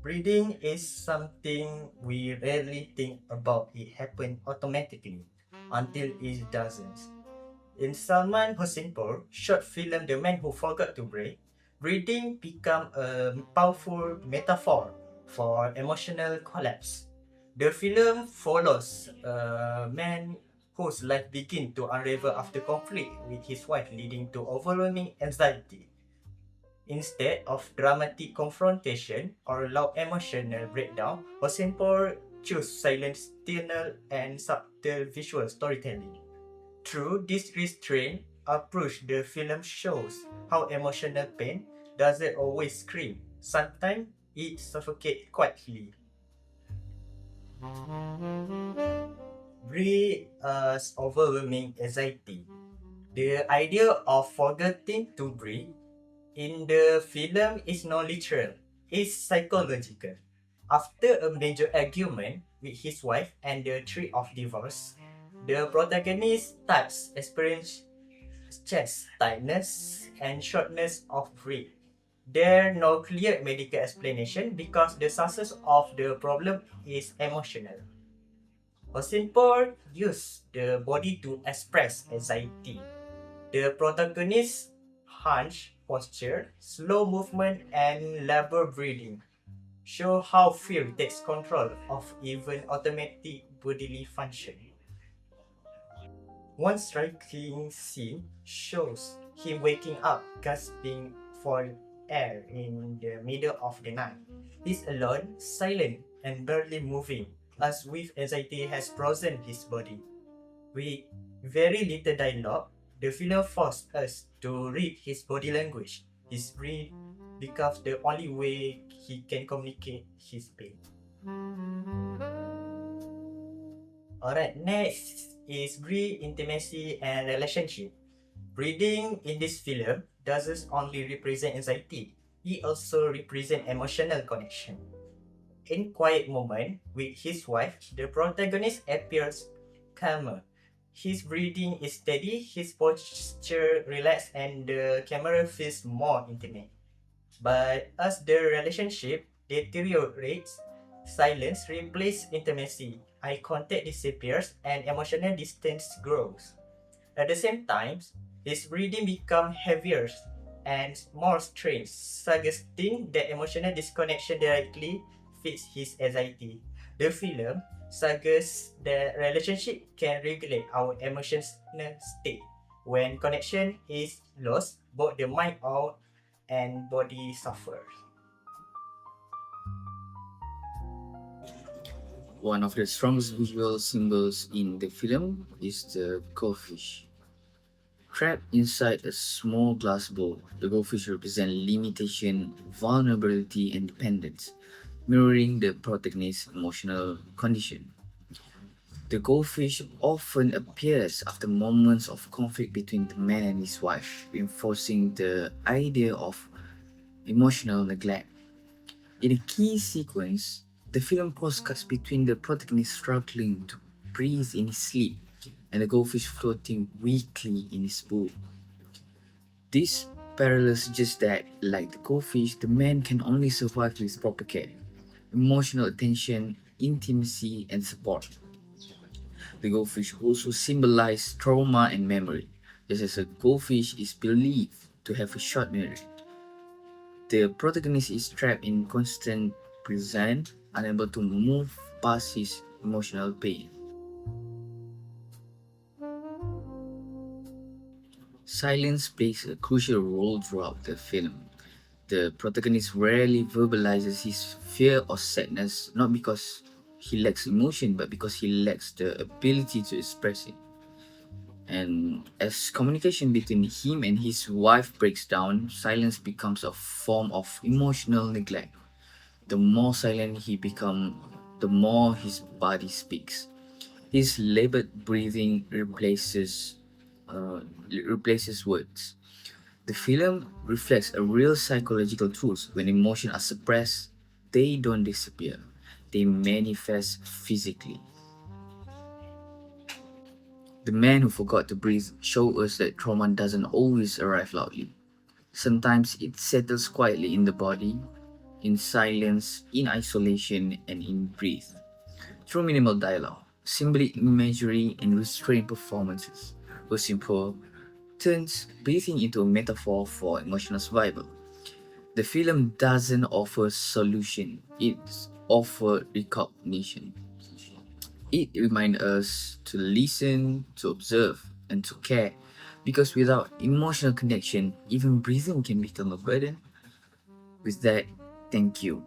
Breathing is something we rarely think about. It happens automatically until it doesn't. In Salman Hosseinipour short film The Man Who Forgot to Breathe, breathing became a powerful metaphor for emotional collapse. The film follows a man whose life begins to unravel after conflict with his wife, leading to overwhelming anxiety. Instead of dramatic confrontation or loud emotional breakdown, Hosseinipour chose silent, stillness, and subtle visual storytelling. Through this restrained approach, the film shows how emotional pain doesn't always scream. Sometimes it suffocates quietly. Breed as overwhelming anxiety. The idea of forgetting to breathe in the film is not literal, it's psychological. After a major argument with his wife and the threat of divorce, the protagonist starts experience chest tightness and shortness of breath. There no clear medical explanation because the source of the problem is emotional. Osinpor used the body to express anxiety. The protagonist's hunch posture, slow movement, and labored breathing show how fear takes control of even automatic bodily function. One striking scene shows him waking up, gasping for air in the middle of the night. He's alone, silent, and barely moving, as if anxiety has frozen his body. With very little dialogue, the film forced us to read his body language. His breath becomes the only way he can communicate his pain. Alright, next is breed, intimacy, and relationship. Breathing in this film doesn't only represent anxiety, it also represents emotional connection. In quiet moment with his wife, the protagonist appears calmer. His breathing is steady, his posture relaxed, and the camera feels more intimate. But as the relationship deteriorates, silence replaces intimacy, eye contact disappears, and emotional distance grows. At the same time, his breathing becomes heavier and more strained, suggesting that emotional disconnection directly fits his anxiety. The film suggests that relationship can regulate our emotional state. When connection is lost, both the mind and body suffer. One of the strongest visual symbols in the film is the goldfish. Trapped inside a small glass bowl, the goldfish represent limitation, vulnerability, and dependence, mirroring the protagonist's emotional condition. The goldfish often appears after moments of conflict between the man and his wife, reinforcing the idea of emotional neglect. In a key sequence, the film cuts between the protagonist struggling to breathe in his sleep and the goldfish floating weakly in his bowl. This parallel suggests that, like the goldfish, the man can only survive with proper care, emotional attention, intimacy, and support. The goldfish also symbolize trauma and memory, just as a goldfish is believed to have a short memory. The protagonist is trapped in constant prison, unable to move past his emotional pain. Silence plays a crucial role throughout the film. The protagonist rarely verbalizes his fear or sadness, not because he lacks emotion, but because he lacks the ability to express it. And as communication between him and his wife breaks down, silence becomes a form of emotional neglect. The more silent he becomes, the more his body speaks. His labored breathing replaces words. The film reflects a real psychological truth. When emotions are suppressed, they don't disappear. They manifest physically. The Man Who Forgot to Breathe shows us that trauma doesn't always arrive loudly. Sometimes it settles quietly in the body. in silence, in isolation, and in breath. Through minimal dialogue, symbolic imagery, and restrained performances, Go Simple turns breathing into a metaphor for emotional survival. The film doesn't offer solution, it offers recognition. It reminds us to listen, to observe, and to care. Because without emotional connection, even breathing can become a burden. With that, thank you.